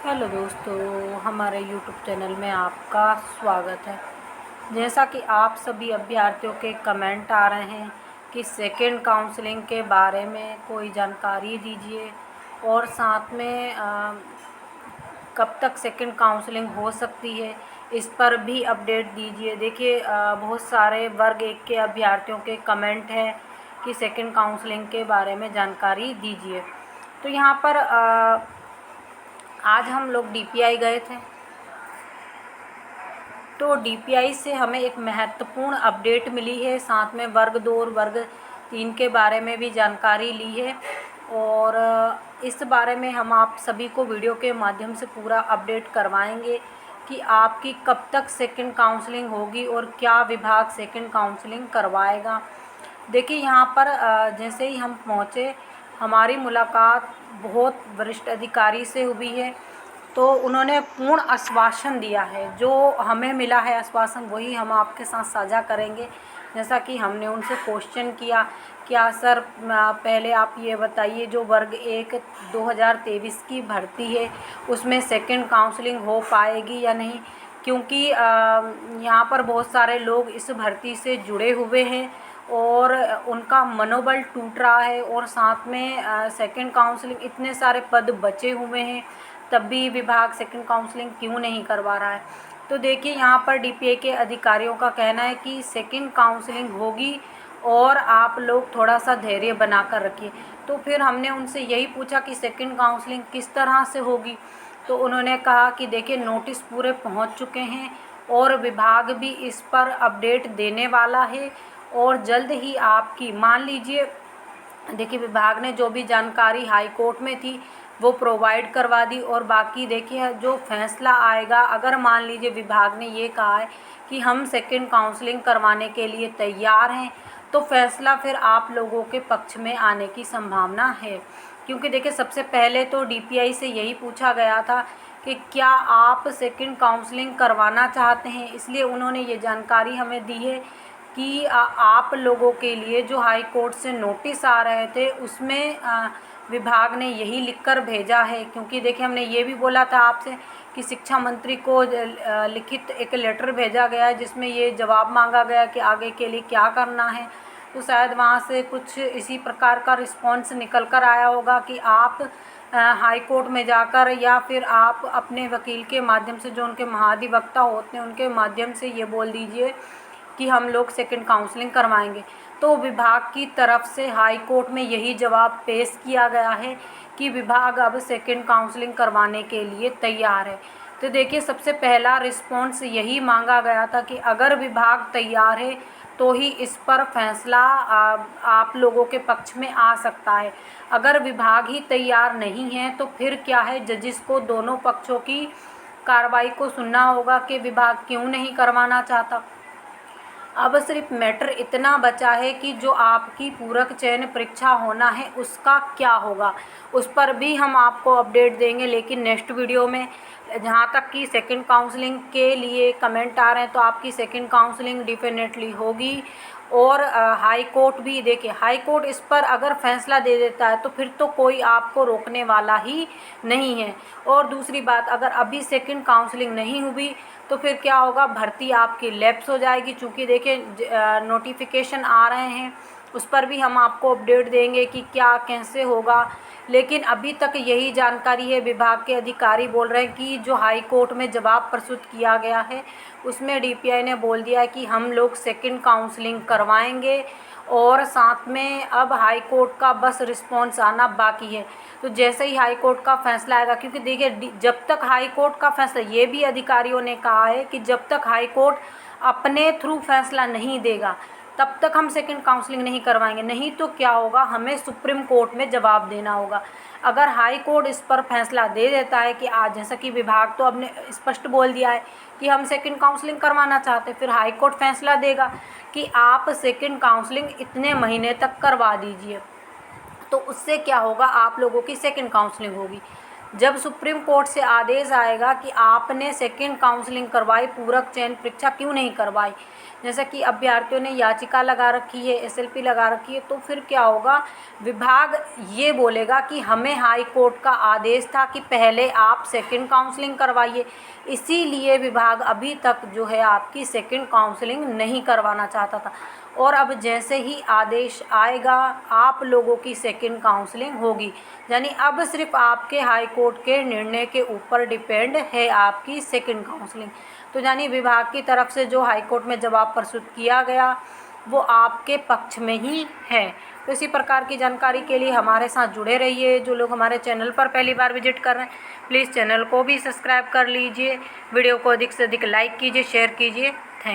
Hello दोस्तों, हमारे YouTube channel में आपका स्वागत है। जैसा कि आप सभी अभ्यर्थियों के कमेंट आ रहे हैं कि सेकंड काउंसलिंग के बारे में कोई जानकारी दीजिए और साथ में कब तक सेकंड काउंसलिंग हो सकती है, इस पर भी अपडेट दीजिए। देखिए, बहुत सारे वर्ग 1 के अभ्यर्थियों के कमेंट हैं कि सेकंड काउंसलिंग के बारे में जानकारी दीजिए। तो यहाँ पर आज हम लोग डीपीआई गए थे, तो डीपीआई से हमें एक महत्वपूर्ण अपडेट मिली है। साथ में वर्ग 2 और वर्ग 3 के बारे में भी जानकारी ली है और इस बारे में हम आप सभी को वीडियो के माध्यम से पूरा अपडेट करवाएंगे कि आपकी कब तक सेकंड काउंसलिंग होगी और क्या विभाग सेकंड काउंसलिंग करवाएगा। देखिए, यहाँ पर जैसे ही हम पहुँचे, हमारी मुलाकात बहुत वरिष्ठ अधिकारी से हुई है। तो उन्होंने पूर्ण आश्वासन दिया है, जो हमें मिला है आश्वासन वही हम आपके साथ साझा करेंगे। जैसा कि हमने उनसे क्वेश्चन किया, क्या सर पहले आप ये बताइए, जो वर्ग 1 2023 की भर्ती है उसमें सेकंड काउंसलिंग हो पाएगी या नहीं, क्योंकि यहाँ पर बहुत सारे लोग इस भर्ती से जुड़े हुए हैं और उनका मनोबल टूट रहा है और साथ में सेकंड काउंसलिंग इतने सारे पद बचे हुए हैं, तब भी विभाग सेकंड काउंसलिंग क्यों नहीं करवा रहा है। तो देखिए, यहाँ पर डीपीआई के अधिकारियों का कहना है कि सेकंड काउंसलिंग होगी और आप लोग थोड़ा सा धैर्य बना कर रखिए। तो फिर हमने उनसे यही पूछा कि सेकंड काउंसलिंग किस तरह से होगी। तो उन्होंने कहा कि देखिए, नोटिस पूरे पहुँच चुके हैं और विभाग भी इस पर अपडेट देने वाला है और जल्द ही आपकी, मान लीजिए, देखिए विभाग ने जो भी जानकारी हाई कोर्ट में थी वो प्रोवाइड करवा दी और बाकी देखिए जो फैसला आएगा, अगर मान लीजिए विभाग ने ये कहा है कि हम सेकंड काउंसलिंग करवाने के लिए तैयार हैं, तो फैसला फिर आप लोगों के पक्ष में आने की संभावना है। क्योंकि देखिए, सबसे पहले तो डीपीआई से यही पूछा गया था कि क्या आप सेकंड काउंसलिंग करवाना चाहते हैं, इसलिए उन्होंने ये जानकारी हमें दी है कि आप लोगों के लिए जो हाई कोर्ट से नोटिस आ रहे थे उसमें विभाग ने यही लिखकर भेजा है। क्योंकि देखिए, हमने ये भी बोला था आपसे कि शिक्षा मंत्री को लिखित एक लेटर भेजा गया है जिसमें ये जवाब मांगा गया कि आगे के लिए क्या करना है। तो शायद वहाँ से कुछ इसी प्रकार का रिस्पॉन्स निकल कर आया होगा कि आप हाई कोर्ट में जाकर या फिर आप अपने वकील के माध्यम से, जो उनके महाधिवक्ता होते हैं, उनके माध्यम से ये बोल दीजिए कि हम लोग सेकंड काउंसलिंग करवाएंगे। तो विभाग की तरफ से हाई कोर्ट में यही जवाब पेश किया गया है कि विभाग अब सेकंड काउंसलिंग करवाने के लिए तैयार है। तो देखिए, सबसे पहला रिस्पॉन्स यही मांगा गया था कि अगर विभाग तैयार है तो ही इस पर फैसला आप लोगों के पक्ष में आ सकता है। अगर विभाग ही तैयार नहीं है तो फिर क्या है, जजिस को दोनों पक्षों की कार्रवाई को सुनना होगा कि विभाग क्यों नहीं करवाना चाहता। अब सिर्फ मैटर इतना बचा है कि जो आपकी पूरक चयन परीक्षा होना है उसका क्या होगा, उस पर भी हम आपको अपडेट देंगे, लेकिन नेक्स्ट वीडियो में। जहाँ तक कि सेकंड काउंसलिंग के लिए कमेंट आ रहे हैं, तो आपकी सेकंड काउंसलिंग डेफिनेटली होगी। और हाई कोर्ट भी, देखिए, हाई कोर्ट इस पर अगर फैसला दे देता है तो फिर तो कोई आपको रोकने वाला ही नहीं है। और दूसरी बात, अगर अभी सेकंड काउंसलिंग नहीं हुई तो फिर क्या होगा, भर्ती आपकी लैप्स हो जाएगी। चूँकि देखिए, नोटिफिकेशन आ रहे हैं, उस पर भी हम आपको अपडेट देंगे कि क्या कैसे होगा। लेकिन अभी तक यही जानकारी है, विभाग के अधिकारी बोल रहे हैं कि जो हाई कोर्ट में जवाब प्रस्तुत किया गया है उसमें डीपीआई ने बोल दिया है कि हम लोग सेकंड काउंसलिंग करवाएंगे और साथ में अब हाई कोर्ट का बस रिस्पॉन्स आना बाकी है। तो जैसे ही हाई कोर्ट का फैसला आएगा, क्योंकि देखिए जब तक हाई कोर्ट का फैसला, ये भी अधिकारियों ने कहा है कि जब तक हाई कोर्ट अपने थ्रू फैसला नहीं देगा तब तक हम सेकंड काउंसलिंग नहीं करवाएंगे। नहीं तो क्या होगा, हमें सुप्रीम कोर्ट में जवाब देना होगा। अगर हाई कोर्ट इस पर फैसला दे देता है कि आज, जैसा कि विभाग तो अपने स्पष्ट बोल दिया है कि हम सेकंड काउंसलिंग करवाना चाहते हैं, फिर हाई कोर्ट फैसला देगा कि आप सेकंड काउंसलिंग इतने महीने तक करवा दीजिए, तो उससे क्या होगा, आप लोगों की सेकंड काउंसलिंग होगी। जब सुप्रीम कोर्ट से आदेश आएगा कि आपने सेकंड काउंसलिंग करवाई, पूरक चयन परीक्षा क्यों नहीं करवाई, जैसा कि अभ्यर्थियों ने याचिका लगा रखी है, एसएलपी लगा रखी है, तो फिर क्या होगा, विभाग ये बोलेगा कि हमें हाई कोर्ट का आदेश था कि पहले आप सेकंड काउंसलिंग करवाइए, इसीलिए विभाग अभी तक जो है आपकी सेकंड काउंसलिंग नहीं करवाना चाहता था। और अब जैसे ही आदेश आएगा आप लोगों की सेकंड काउंसलिंग होगी, यानी अब सिर्फ आपके हाई कोर्ट के निर्णय के ऊपर डिपेंड है आपकी सेकंड काउंसलिंग। तो यानी विभाग की तरफ से जो हाई कोर्ट में जवाब प्रस्तुत किया गया वो आपके पक्ष में ही है। तो इसी प्रकार की जानकारी के लिए हमारे साथ जुड़े रहिए। जो लोग हमारे चैनल पर पहली बार विजिट कर रहे हैं प्लीज़ चैनल को भी सब्सक्राइब कर लीजिए, वीडियो को अधिक से अधिक लाइक कीजिए, शेयर कीजिए।